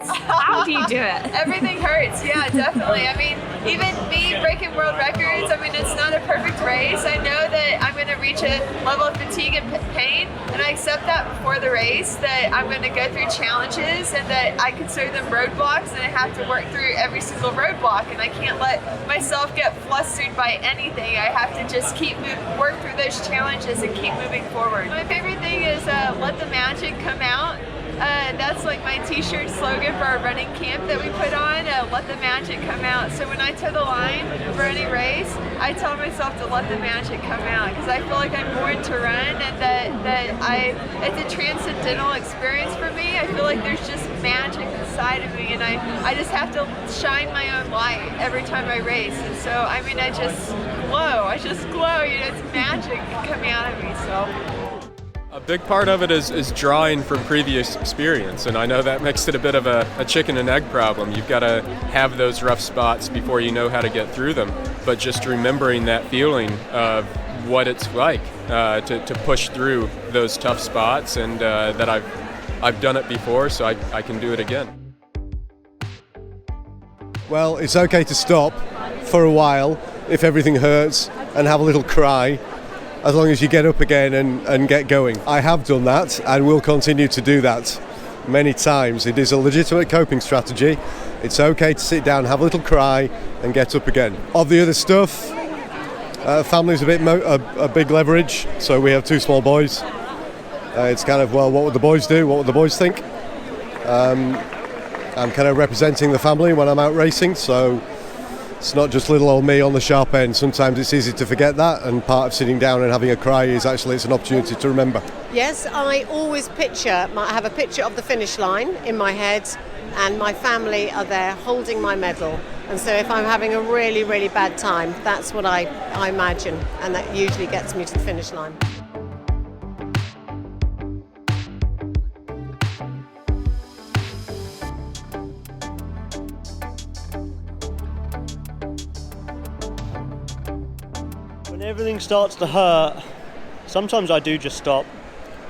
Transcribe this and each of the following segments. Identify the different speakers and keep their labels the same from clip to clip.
Speaker 1: hurts. How do you do it?
Speaker 2: Everything hurts, yeah, definitely. I mean, even me breaking world records, I mean, it's not a perfect race. I know that I'm going to reach a level of fatigue and pain, and I accept that before the race, that I'm going to go through challenges and that I consider them roadblocks, and I have to work through every single roadblock, and I can't let myself get flustered by anything. I have to just work through those challenges and keep moving forward. My favorite thing is let the magic come out. That's like my t-shirt slogan for our running camp that we put on, let the magic come out. So when I toe the line for any race, I tell myself to let the magic come out, because I feel like I'm born to run, and that it's a transcendental experience for me. I feel like there's just magic inside of me, and I just have to shine my own light every time I race. And so, I mean, I just glow, you know, it's magic coming out of me, so.
Speaker 3: A big part of it is drawing from previous experience, and I know that makes it a bit of a chicken and egg problem. You've got to have those rough spots before you know how to get through them, but just remembering that feeling of what it's like to push through those tough spots, and that I've done it before, so I can do it again.
Speaker 4: Well, it's okay to stop for a while if everything hurts and have a little cry, as long as you get up again and get going. I have done that and will continue to do that many times. It is a legitimate coping strategy. It's okay to sit down, have a little cry and get up again. Of the other stuff, family's a big leverage, so we have two small boys. It's kind of, well, what would the boys do? What would the boys think? I'm kind of representing the family when I'm out racing, so it's not just little old me on the sharp end. Sometimes it's easy to forget that, and part of sitting down and having a cry is actually it's an opportunity to remember.
Speaker 5: Yes, I always have a picture of the finish line in my head, and my family are there holding my medal. And so if I'm having a really, really bad time, that's what I imagine, and that usually gets me to the finish line.
Speaker 6: When everything starts to hurt, sometimes I do just stop,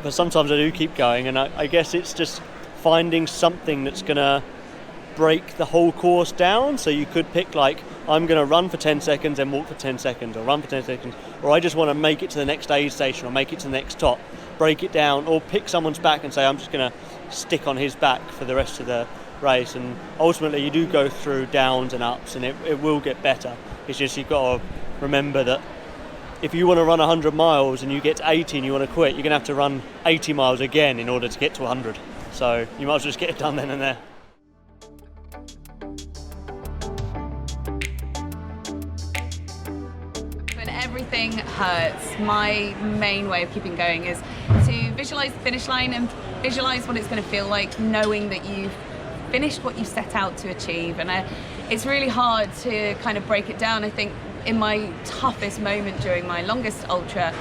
Speaker 6: but sometimes I do keep going, and I guess it's just finding something that's going to break the whole course down. So you could pick, like, I'm going to run for 10 seconds and walk for 10 seconds, or run for 10 seconds, or I just want to make it to the next aid station or make it to the next top, break it down, or pick someone's back and say I'm just going to stick on his back for the rest of the race. And ultimately you do go through downs and ups, and it will get better. It's just you've got to remember that if you want to run 100 miles and you get to 80 and you want to quit, you're going to have to run 80 miles again in order to get to 100. So you might as well just get it done then and there.
Speaker 1: When everything hurts, my main way of keeping going is to visualize the finish line and visualize what it's going to feel like, knowing that you've finished what you set out to achieve. And it's really hard to kind of break it down. I think in my toughest moment during my longest ultra,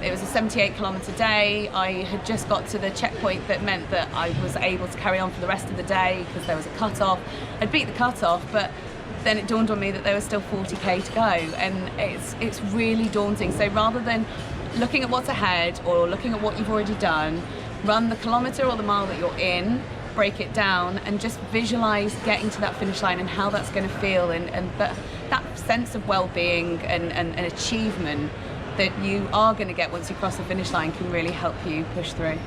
Speaker 1: it was a 78-kilometer day. I had just got to the checkpoint that meant that I was able to carry on for the rest of the day because there was a cut-off. I'd beat the cut-off, but then it dawned on me that there was still 40k to go, and it's really daunting. So rather than looking at what's ahead or looking at what you've already done, run the kilometer or the mile that you're in, break it down, and just visualize getting to that finish line and how that's going to feel, and that sense of well-being and achievement that you are going to get once you cross the finish line can really help you push through.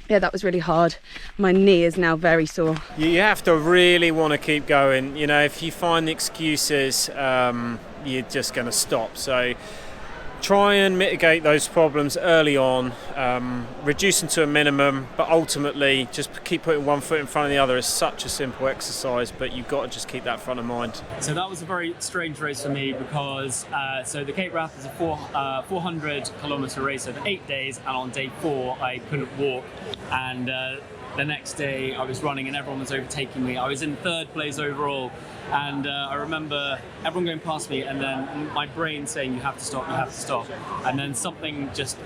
Speaker 1: Yeah, that was really hard. My knee is now very sore.
Speaker 7: You have to really want to keep going. You know, if you find the excuses, you're just going to stop. So try and mitigate those problems early on, reduce them to a minimum, but ultimately just keep putting one foot in front of the other. Is such a simple exercise, but you've got to just keep that front of mind.
Speaker 8: So that was a very strange race for me because so the Cape Wrath is a 400 kilometer race over 8 days, and on day 4 I couldn't walk, and the next day I was running and everyone was overtaking me. I was in 3rd place overall, and I remember everyone going past me and then my brain saying you have to stop, and then something just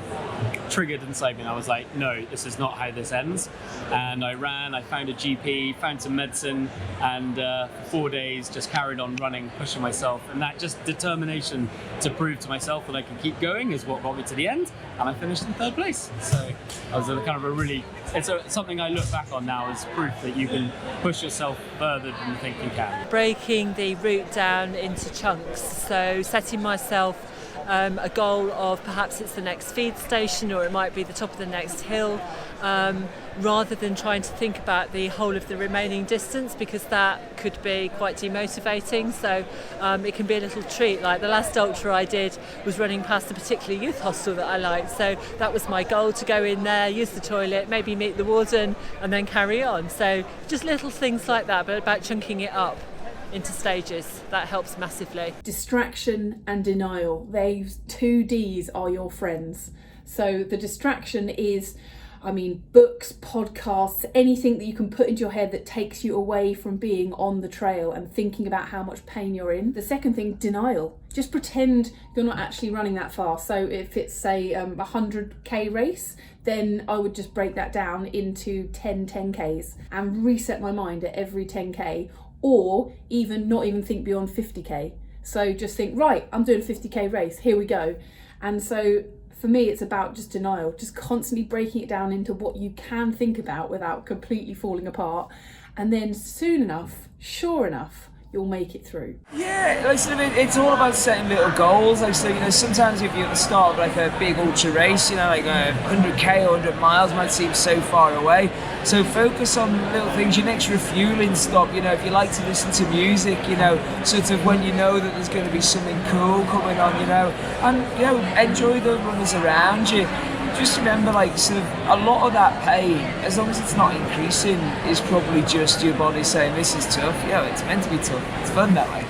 Speaker 8: triggered inside me and I was like, no, this is not how this ends. And I ran, I found a GP, found some medicine, and for 4 days just carried on running, pushing myself, and that just determination to prove to myself that I can keep going is what got me to the end, and I finished in 3rd place. So I was kind of it's something I look back on now as proof that you can push yourself further than you think you can.
Speaker 9: Breaking the route down into chunks, so setting myself a goal of perhaps it's the next feed station or it might be the top of the next hill, rather than trying to think about the whole of the remaining distance, because that could be quite demotivating. So it can be a little treat. Like the last ultra I did was running past a particular youth hostel that I liked, so that was my goal, to go in there, use the toilet, maybe meet the warden and then carry on. So just little things like that, but about chunking it up into stages, that helps massively.
Speaker 10: Distraction and denial, those two Ds are your friends. So the distraction is, books, podcasts, anything that you can put into your head that takes you away from being on the trail and thinking about how much pain you're in. The second thing, denial. Just pretend you're not actually running that fast. So if it's, say, a 100k race, then I would just break that down into 10 10ks and reset my mind at every 10k, or even not even think beyond 50k. So just think, right, I'm doing a 50k race, here we go. And so for me, it's about just denial, just constantly breaking it down into what you can think about without completely falling apart. And then soon enough, sure enough, you'll make it through.
Speaker 11: Yeah, it's all about setting little goals. Sometimes if you're at the start of like a big ultra race, like 100k or 100 miles might seem so far away. So focus on little things. Your next refueling stop, if you like to listen to music, sort of when you know that there's going to be something cool coming on, and enjoy the runners around you. Just remember, sort of a lot of that pain, as long as it's not increasing, is probably just your body saying this is tough. It's meant to be tough. It's fun that way.